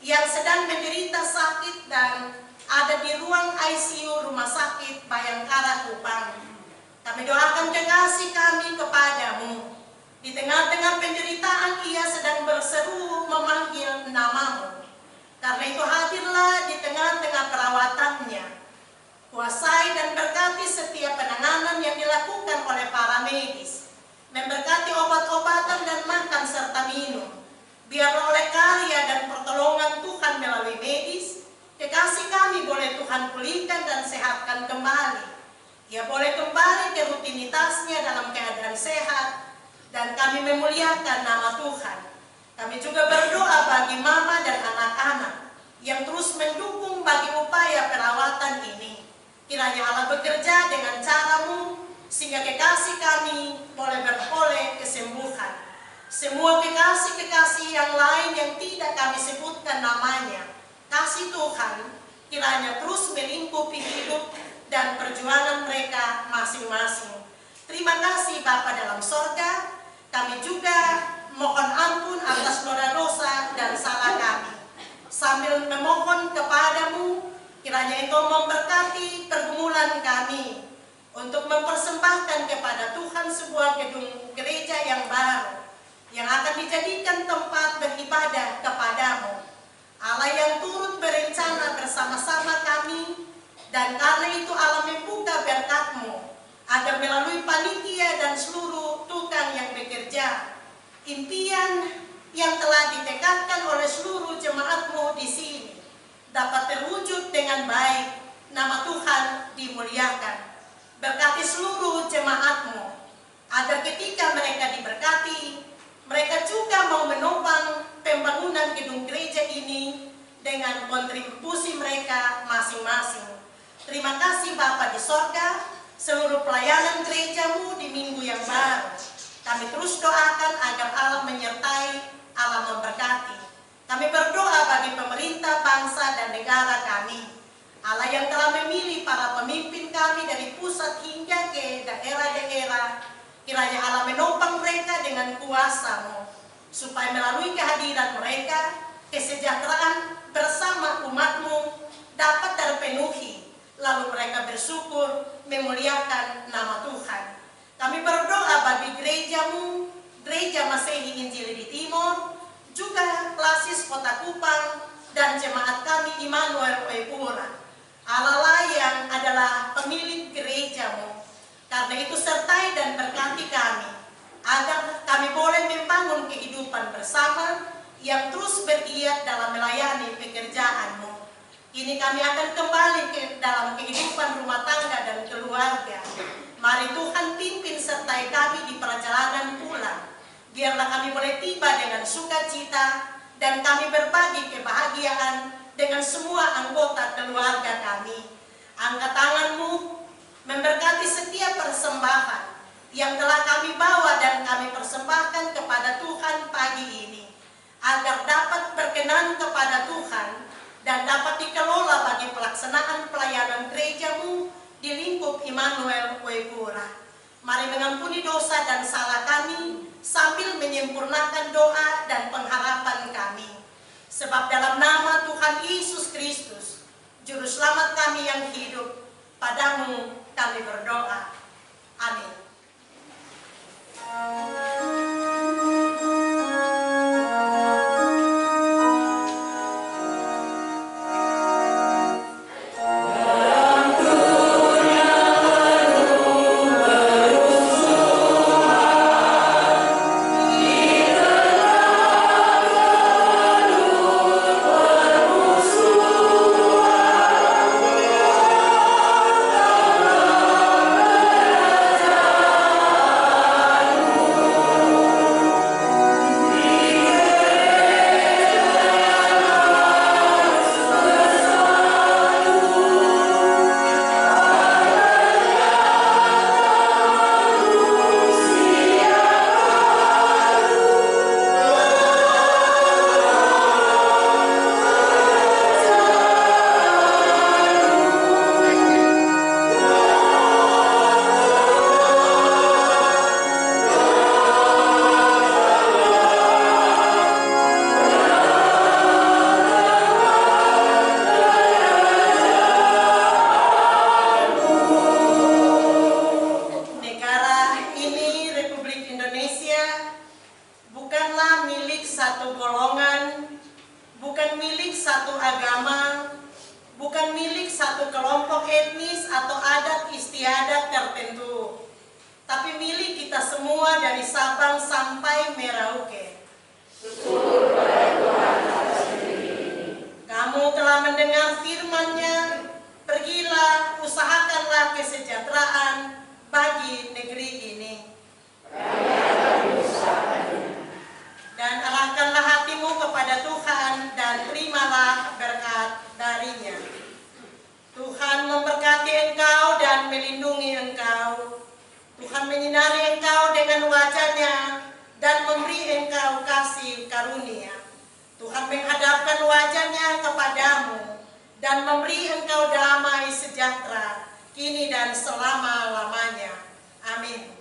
yang sedang menderita sakit dan ada di ruang ICU Rumah Sakit Bayangkara Kupang. Kami doakan kekasih kami kepadamu. Di tengah-tengah penderitaan ia sedang berseru memanggil namamu. Karena itu hadirlah di tengah-tengah perawatannya. Kuasai dan berkati setiap penanganan yang dilakukan oleh para medis. Memberkati obat-obatan dan makan serta minum. Biarlah oleh karya dan pertolongan Tuhan melalui medis, kekasih kami boleh Tuhan pulihkan dan sehatkan kembali. Ia boleh kembali ke rutinitasnya dalam keadaan sehat, dan kami memuliakan nama Tuhan. Kami juga berdoa bagi mama dan anak-anak yang terus mendukung bagi upaya perawatan ini. Kiranya Allah bekerja dengan cara-Mu, sehingga kekasih kami boleh beroleh kesembuhan. Semua kekasih-kekasih yang lain yang tidak kami sebutkan namanya, kasih Tuhan kiranya terus melingkupi hidup dan perjuangan mereka masing-masing. Terima kasih Bapa dalam sorga. Kami juga mohon ampun atas dosa dan salah kami. Sambil memohon kepadamu, kiranya Engkau memberkati pergumulan kami untuk mempersembahkan kepada Tuhan sebuah gedung gereja yang baru, yang akan dijadikan tempat beribadah kepadamu. Allah yang turut berencana bersama-sama kami, dan karena itu Allah membuka berkat-Mu agar melalui panitia dan seluruh tukang yang bekerja, impian yang telah ditekadkan oleh seluruh jemaat-Mu di sini dapat terwujud dengan baik. Nama Tuhan dimuliakan. Berkati seluruh jemaat-Mu agar ketika mereka diberkati, mereka juga mau menopang pembangunan gedung gereja ini dengan kontribusi mereka masing-masing. Terima kasih Bapa di sorga, seluruh pelayanan gereja-Mu di minggu yang baru. Kami terus doakan agar Allah menyertai, Allah memberkati. Kami berdoa bagi pemerintah, bangsa, dan negara kami. Allah yang telah memilih para pemimpin kami dari pusat hingga ke daerah-daerah, kiranya Allah menopang mereka dengan kuasa-Mu, supaya melalui kehadiran mereka, kesejahteraan bersama umat-Mu dapat terpenuhi. Lalu mereka bersyukur, memuliakan nama Tuhan. Kami berdoa bagi gereja-Mu, Gereja Masehi Injili di Timur, juga Klasis Kota Kupang, dan jemaat kami Immanuel Waipura. Allah yang adalah pemilik gereja-Mu. Karena itu sertai dan berkati kami, agar kami boleh membangun kehidupan bersama yang terus bergiat dalam melayani pekerjaan-Mu. Kini kami akan kembali ke dalam kehidupan rumah tangga dan keluarga. Mari Tuhan pimpin sertai kami di perjalanan pulang. Biarlah kami boleh tiba dengan sukacita dan kami berbagi kebahagiaan dengan semua anggota keluarga kami. Angkat tangan-Mu, memberkati setiap persembahan yang telah kami bawa dan kami persembahkan kepada Tuhan pagi ini, agar dapat berkenan kepada Tuhan dan dapat dikelola bagi pelaksanaan pelayanan gereja-Mu di lingkup Immanuel Waipura. Mari mengampuni dosa dan salah kami sambil menyempurnakan doa dan pengharapan kami. Sebab dalam nama Tuhan Yesus Kristus, Juru Selamat kami yang hidup, padamu kami berdoa. Amin. satu golongan, bukan milik satu agama, bukan milik satu kelompok etnis atau adat istiadat tertentu, tapi milik kita semua dari Sabang sampai Merauke. Kamu telah mendengar firman-Nya, pergilah, usahakanlah kesejahteraan bagi negeri ini. Dan arahkanlah hatimu kepada Tuhan dan terimalah berkat darinya. Tuhan memberkati engkau dan melindungi engkau. Tuhan menyinari engkau dengan wajah-Nya dan memberi engkau kasih karunia. Tuhan menghadapkan wajah-Nya kepadamu dan memberi engkau damai sejahtera kini dan selama-lamanya. Amin.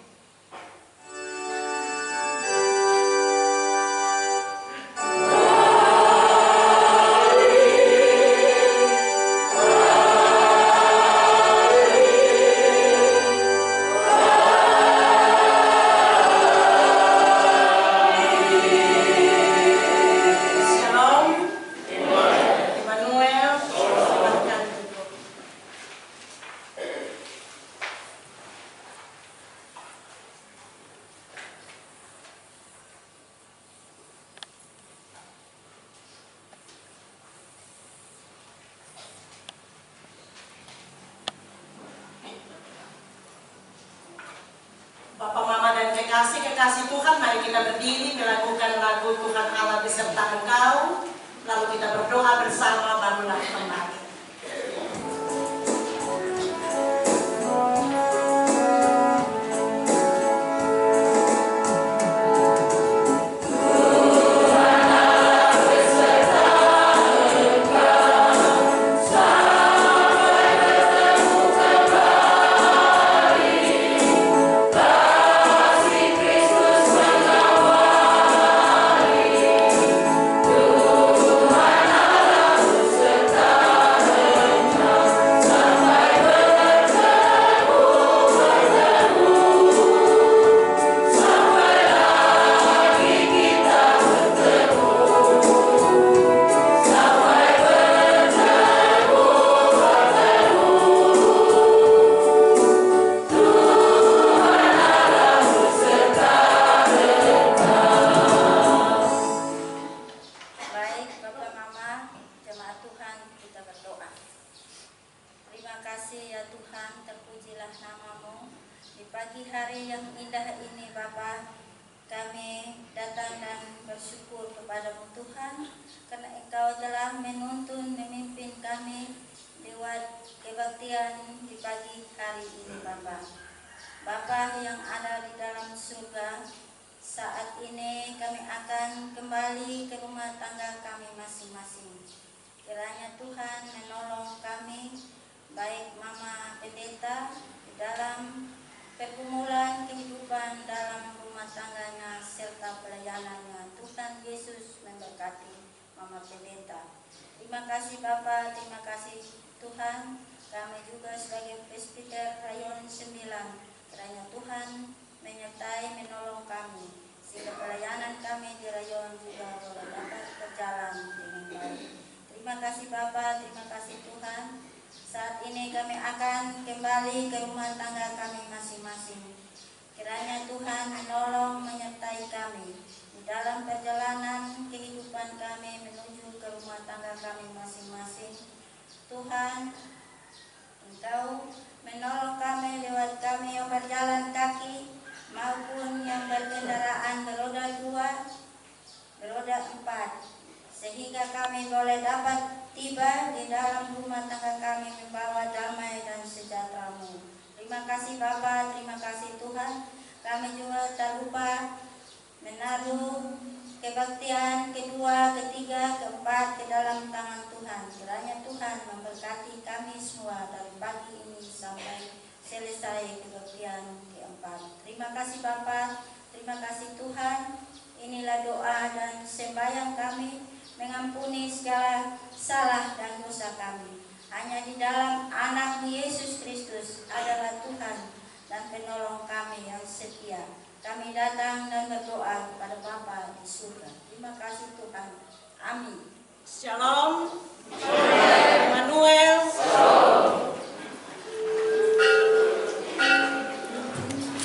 Bapak, Mama, dan kekasih Tuhan, mari kita berdiri melakukan lagu Tuhan Allah beserta engkau. Lalu kita berdoa bersama, bangunlah kembali. Bapa yang ada di dalam surga, saat ini kami akan kembali ke rumah tangga kami masing-masing. Kiranya Tuhan menolong kami, baik Mama Pendeta, di dalam pergumulan kehidupan dalam rumah tangganya serta pelayanannya. Tuhan Yesus memberkati Mama Pendeta. Terima kasih Bapa, terima kasih Tuhan. Kami juga sebagai presbiter Rayon 9, kiranya Tuhan menyertai menolong kami sehingga pelayanan kami di rayon juga boleh dapat berjalan dengan baik. Terima kasih Bapa, terima kasih Tuhan. Saat ini kami akan kembali ke rumah tangga kami masing-masing. Kiranya Tuhan menolong menyertai kami di dalam perjalanan kehidupan kami menuju ke rumah tangga kami masing-masing. Tuhan, Engkau menolong kami lewat kami yang berjalan kaki maupun yang berkendaraan beroda 2, beroda 4, sehingga kami boleh dapat tiba di dalam rumah tangga kami membawa damai dan sejahtera-Mu. Terima kasih Bapa, terima kasih Tuhan. Kami juga tak lupa menaruh kebaktian kedua, ketiga, keempat ke dalam tangan Tuhan. Kiranya Tuhan memberkati kami semua dari pagi ini sampai selesai kebaktian keempat. Terima kasih Bapa, terima kasih Tuhan. Inilah doa dan sembahyang kami, mengampuni segala salah dan dosa kami. Hanya di dalam anak Yesus Kristus adalah Tuhan dan penolong kami yang setia. kami datang dan berdoa kepada Bapa di surga. Terima kasih Tuhan. Amin. Shalom.